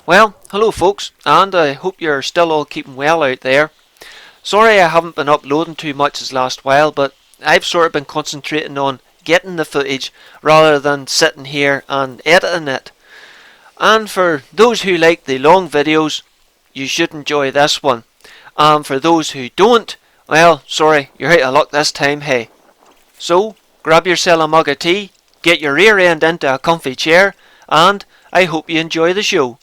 Well, hello folks, and I hope you're still all keeping well out there. Sorry I haven't been uploading too much this last while, but I've sort of been concentrating on getting the footage rather than sitting here and editing it. And for those who like the long videos, you should enjoy this one. And for those who don't, well, sorry, you're out of luck this time, hey. So, grab yourself a mug of tea, get your rear end into a comfy chair, and I hope you enjoy the show.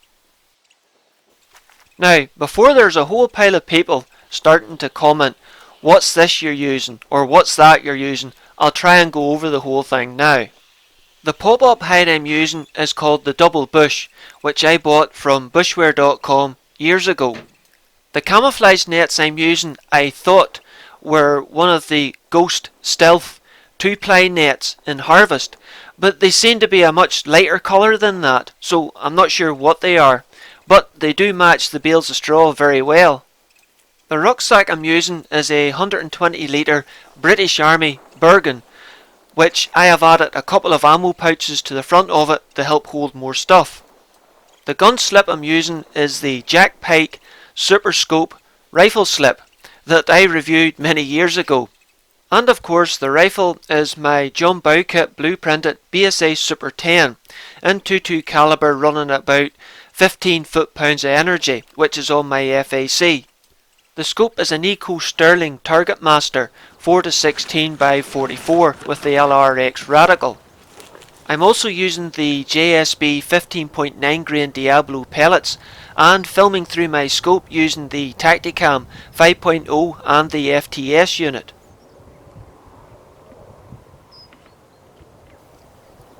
Now, before there's a whole pile of people starting to comment, what's this you're using, or what's that you're using, I'll try and go over the whole thing now. The pop-up hide I'm using is called the Double Bush, which I bought from bushwear.com years ago. The camouflage nets I'm using I thought were one of the Ghost Stealth 2-ply nets in Harvest, but they seem to be a much lighter colour than that, so I'm not sure what they are, but they do match the bales of straw very well. The rucksack I'm using is a 120 litre British Army Bergen, which I have added a couple of ammo pouches to the front of it to help hold more stuff. The gun slip I'm using is the Jackdaw Super Scope rifle slip that I reviewed many years ago. And of course the rifle is my John Bowkett blueprinted BSA Superten in 22 caliber running about 15 foot-pounds of energy, which is on my FAC. The scope is a Nikko Stirling Targetmaster 4-16 by 44 with the LRX Radical. I'm also using the JSB 15.9 grain Diabolo pellets and filming through my scope using the Tatacam 5.0 and the FTS unit.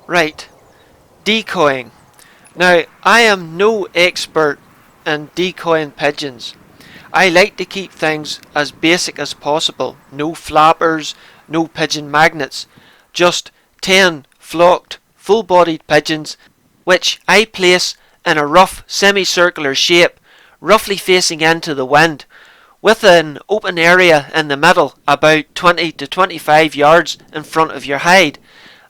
Right, decoying. Now, I am no expert in decoying pigeons. I like to keep things as basic as possible. No flappers, no pigeon magnets, just 10 flocked, full-bodied pigeons which I place in a rough semicircular shape, roughly facing into the wind, with an open area in the middle about 20 to 25 yards in front of your hide.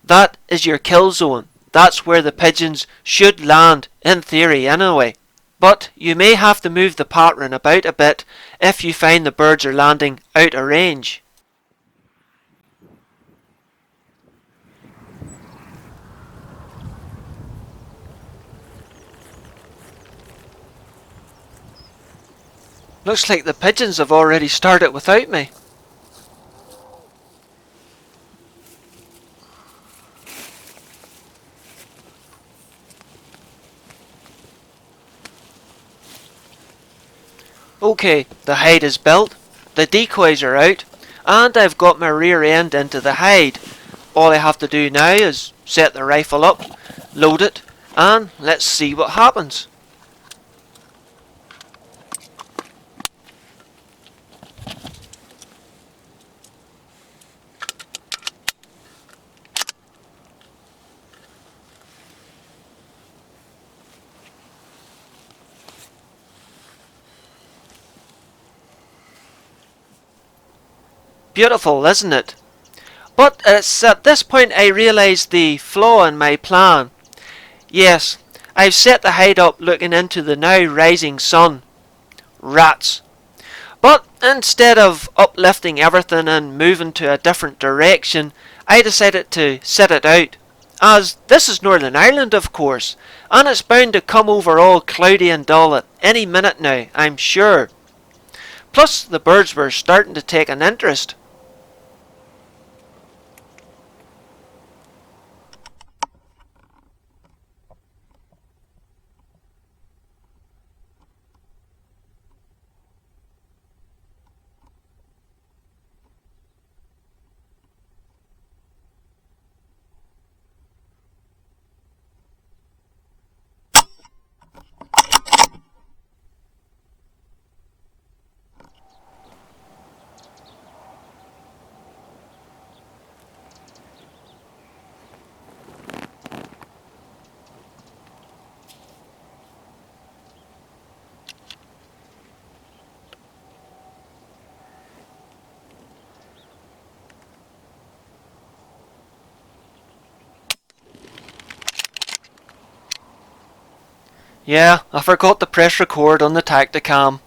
That is your kill zone. That's where the pigeons should land, in theory anyway. But you may have to move the pattern about a bit if you find the birds are landing out of range. Looks like the pigeons have already started without me. Okay, the hide is built, the decoys are out, and I've got my rear end into the hide. All I have to do now is set the rifle up, load it, and let's see what happens. Beautiful, isn't it? But it's at this point I realise the flaw in my plan. Yes, I've set the hide up looking into the now rising sun. Rats. But instead of uplifting everything and moving to a different direction, I decided to sit it out. As this is Northern Ireland, of course, and it's bound to come over all cloudy and dull at any minute now, I'm sure. Plus the birds were starting to take an interest. Yeah, I forgot to press record on the Tatacam.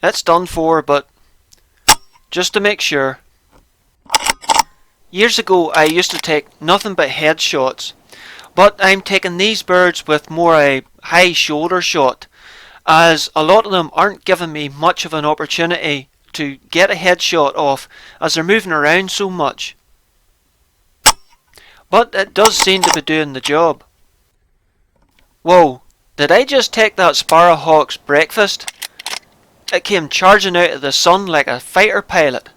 It's done for, but just to make sure. Years ago I used to take nothing but headshots, but I'm taking these birds with more a high shoulder shot, as a lot of them aren't giving me much of an opportunity to get a headshot off as they're moving around so much. But it does seem to be doing the job. Whoa, did I just take that sparrowhawk's breakfast? It came charging out of the sun like a fighter pilot.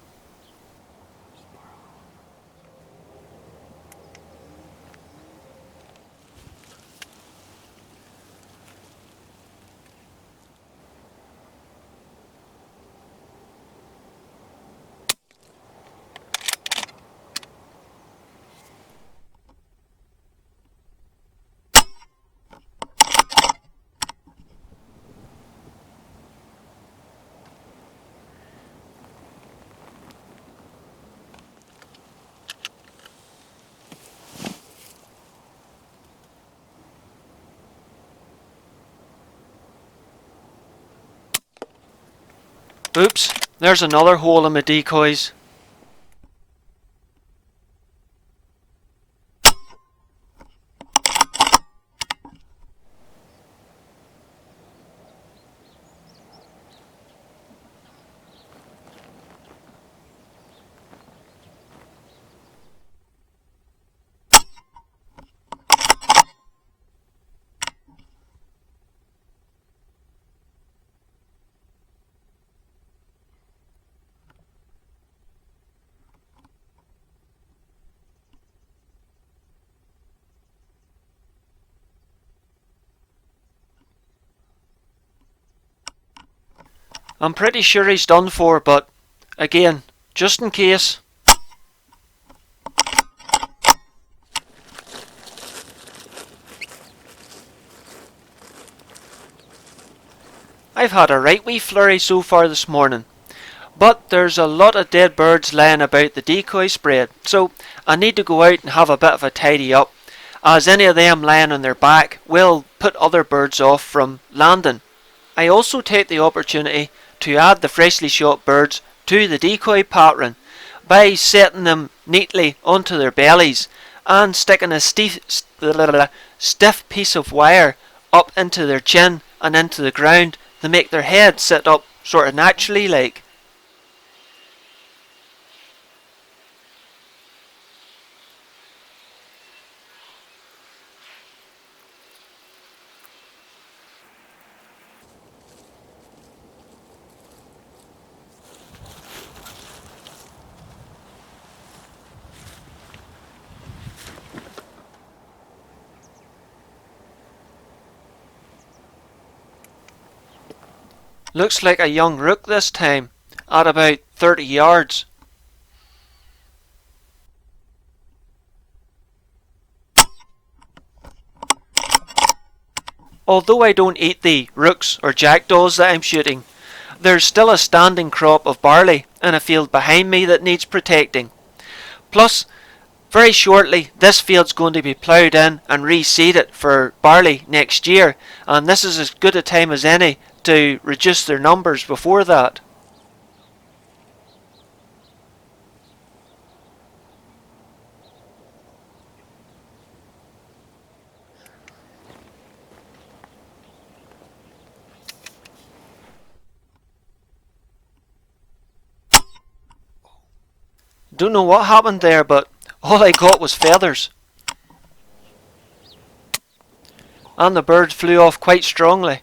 Oops, there's another hole in my decoys. I'm pretty sure he's done for, but again, just in case. I've had a right wee flurry so far this morning, but there's a lot of dead birds lying about the decoy spread, so I need to go out and have a bit of a tidy up, as any of them lying on their back will put other birds off from landing. I also take the opportunity to add the freshly shot birds to the decoy pattern by setting them neatly onto their bellies and sticking a stiff piece of wire up into their chin and into the ground to make their head sit up sort of naturally like. Looks like a young rook this time, at about 30 yards. Although I don't eat the rooks or jackdaws that I'm shooting, there's still a standing crop of barley in a field behind me that needs protecting. Plus, very shortly this field's going to be ploughed in and reseeded for barley next year, and this is as good a time as any to reduce their numbers before that. Don't know what happened there, but all I got was feathers. And the bird flew off quite strongly.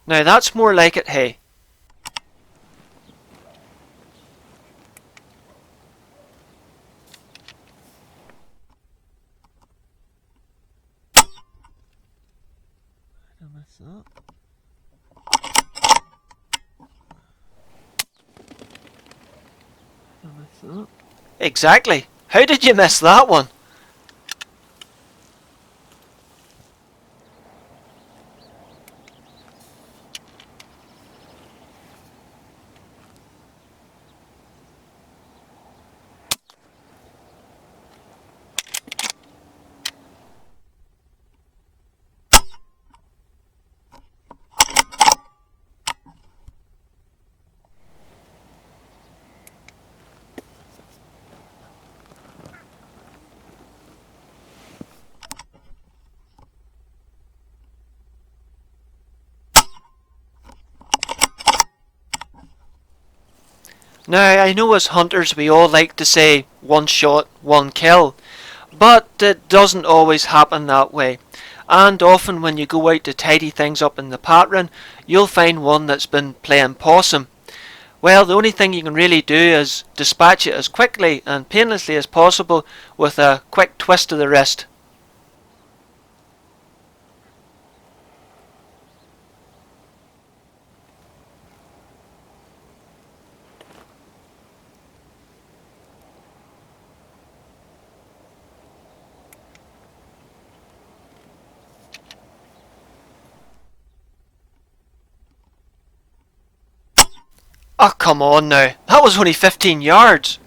Now that's more like it, hey. Exactly. How did you miss that one? Now, I know as hunters we all like to say one shot, one kill, but it doesn't always happen that way. And often when you go out to tidy things up in the pattern, you'll find one that's been playing possum. Well, the only thing you can really do is dispatch it as quickly and painlessly as possible with a quick twist of the wrist. Oh, come on now. That was only 15 yards.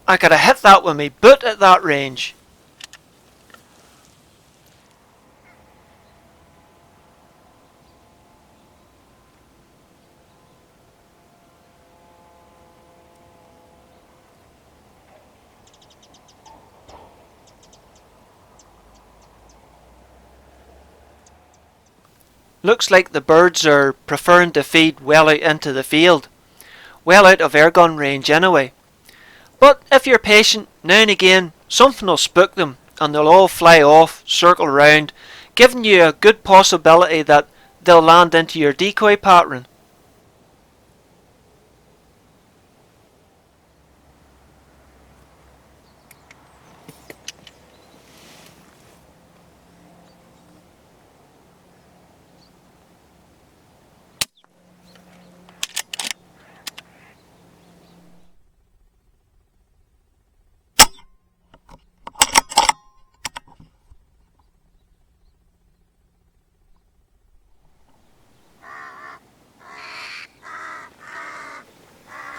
I could have hit that with my boot at that range. Looks like the birds are preferring to feed well out into the field. Well out of airgun range anyway. But if you're patient, now and again something will spook them and they'll all fly off, circle round, giving you a good possibility that they'll land into your decoy pattern.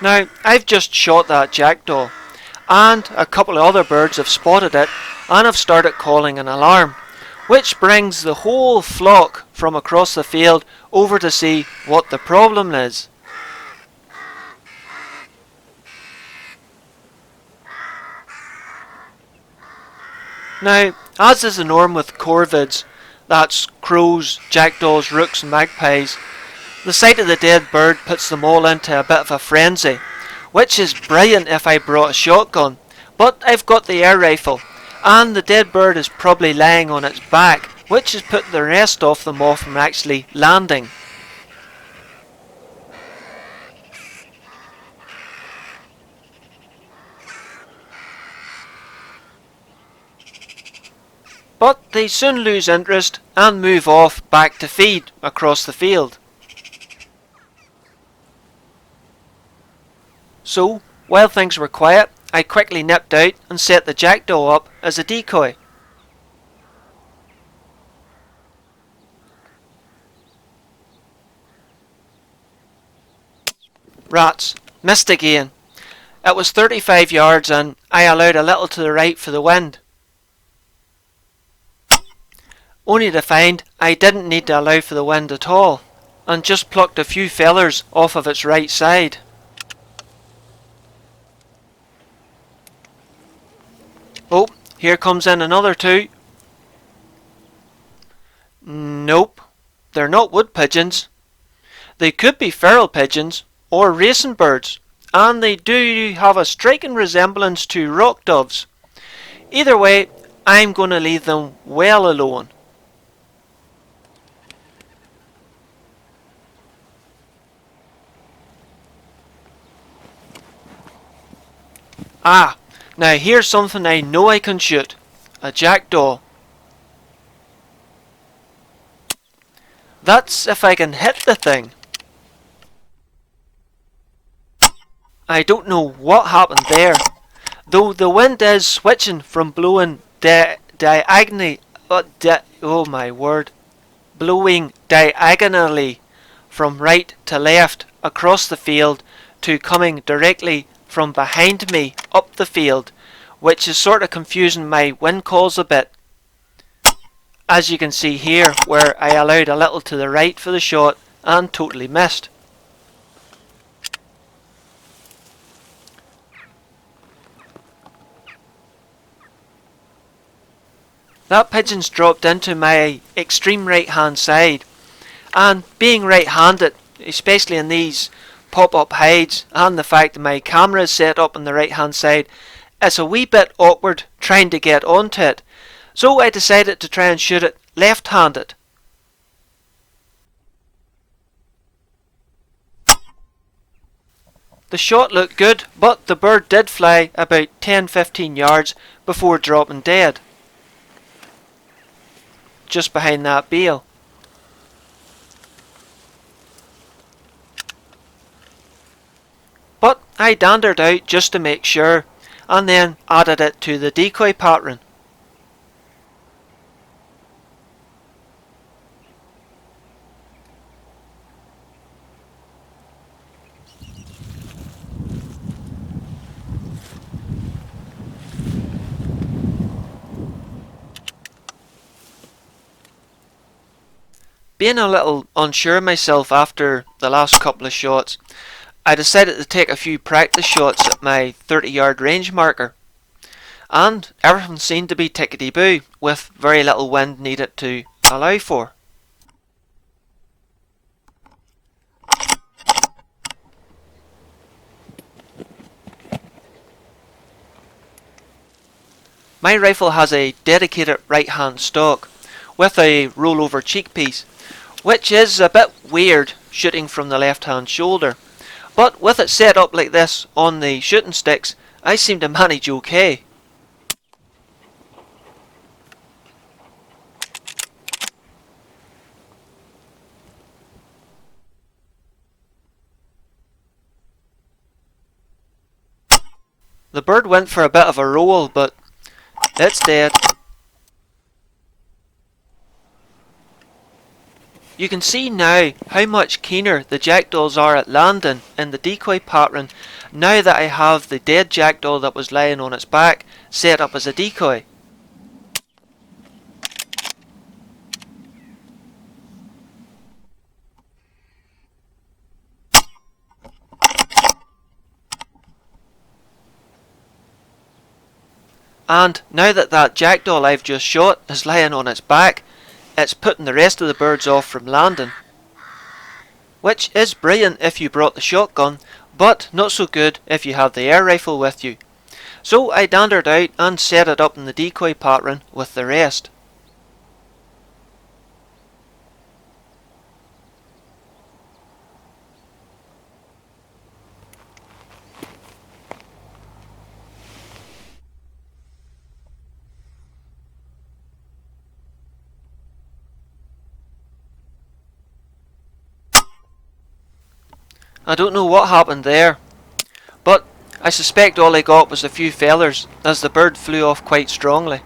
Now, I've just shot that jackdaw, and a couple of other birds have spotted it and have started calling an alarm, which brings the whole flock from across the field over to see what the problem is. Now, as is the norm with corvids, that's crows, jackdaws, rooks and magpies, the sight of the dead bird puts them all into a bit of a frenzy, which is brilliant if I brought a shotgun, but I've got the air rifle, and the dead bird is probably lying on its back, which has put the rest of them off from actually landing. But they soon lose interest and move off back to feed across the field. So, while things were quiet, I quickly nipped out and set the jackdaw up as a decoy. Rats, missed again. It was 35 yards and I allowed a little to the right for the wind. Only to find I didn't need to allow for the wind at all, and just plucked a few feathers off of its right side. Oh, here comes in another two. Nope, they're not wood pigeons. They could be feral pigeons or racing birds, and they do have a striking resemblance to rock doves. Either way, I'm going to leave them well alone. Ah, now here's something I know I can shoot. A jackdaw. That's if I can hit the thing. I don't know what happened there, though the wind is switching from blowing diagonally. Oh my word. Blowing diagonally from right to left across the field to coming directly from behind me up the field, which is sort of confusing my wind calls a bit. As you can see here, where I allowed a little to the right for the shot and totally missed. That pigeon's dropped into my extreme right hand side, and being right handed, especially in these pop-up hides, and the fact that my camera is set up on the right hand side, it's a wee bit awkward trying to get onto it, so I decided to try and shoot it left handed. The shot looked good, but the bird did fly about 10-15 yards before dropping dead, just behind that bale. But I dandered out just to make sure, and then added it to the decoy pattern. Being a little unsure myself after the last couple of shots, I decided to take a few practice shots at my 30-yard range marker, and everything seemed to be tickety-boo, with very little wind needed to allow for. My rifle has a dedicated right hand stock with a rollover cheek piece, which is a bit weird shooting from the left hand shoulder, but with it set up like this on the shooting sticks, I seem to manage okay. The bird went for a bit of a roll, but it's dead. You can see now how much keener the jackdaws are at landing in the decoy pattern now that I have the dead jackdaw that was lying on its back set up as a decoy. And now that that jackdaw I've just shot is lying on its back, it's putting the rest of the birds off from landing. Which is brilliant if you brought the shotgun, but not so good if you have the air rifle with you. So I dandered out and set it up in the decoy pattern with the rest. I don't know what happened there, but I suspect all I got was a few feathers, as the bird flew off quite strongly.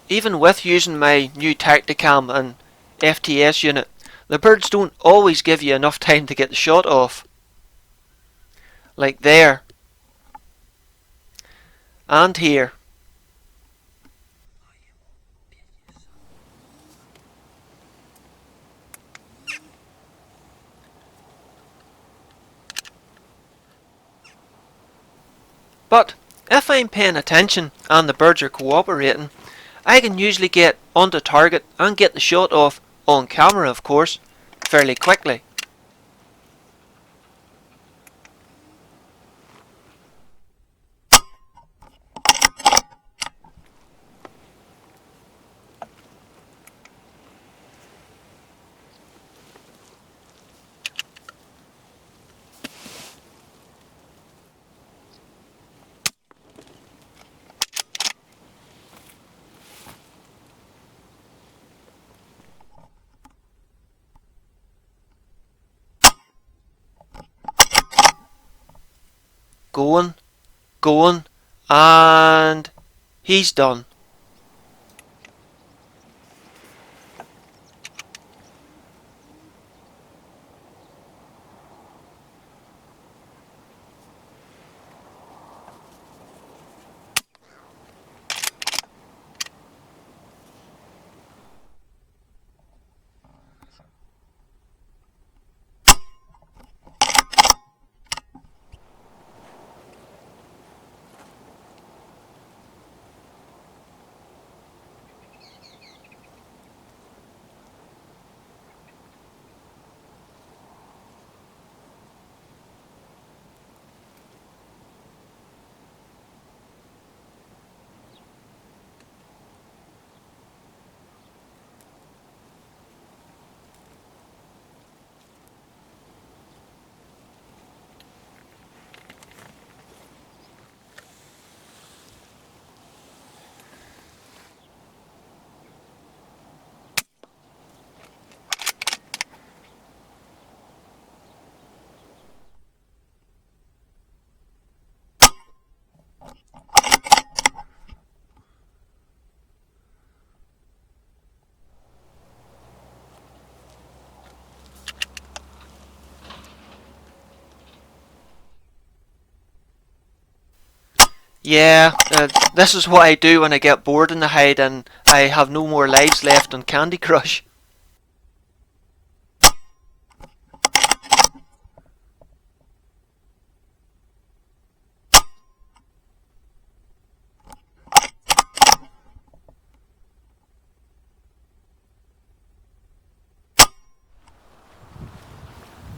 even with using my new Tatacam and FTS unit, the birds don't always give you enough time to get the shot off. Like there. And here. But if I'm paying attention and the birds are cooperating, I can usually get onto target and get the shot off, on camera of course, fairly quickly. Going, and he's done. Yeah, this is what I do when I get bored in the hide and I have no more lives left on Candy Crush.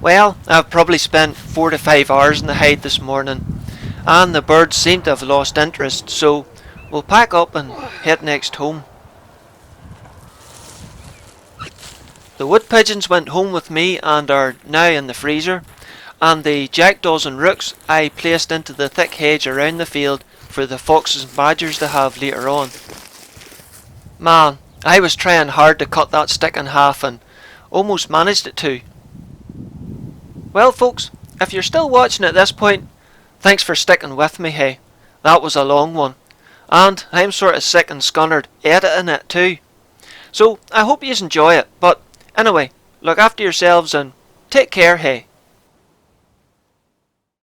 Well, I've probably spent 4 to 5 hours in the hide this morning, and the birds seem to have lost interest, so we'll pack up and head next home. The wood pigeons went home with me and are now in the freezer, and the jackdaws and rooks I placed into the thick hedge around the field for the foxes and badgers to have later on. Man, I was trying hard to cut that stick in half and almost managed it too. Well folks, if you're still watching at this point, thanks for sticking with me, hey. That was a long one. And I'm sort of sick and scunnered editing it too. So I hope you enjoy it, but anyway, look after yourselves and take care, hey.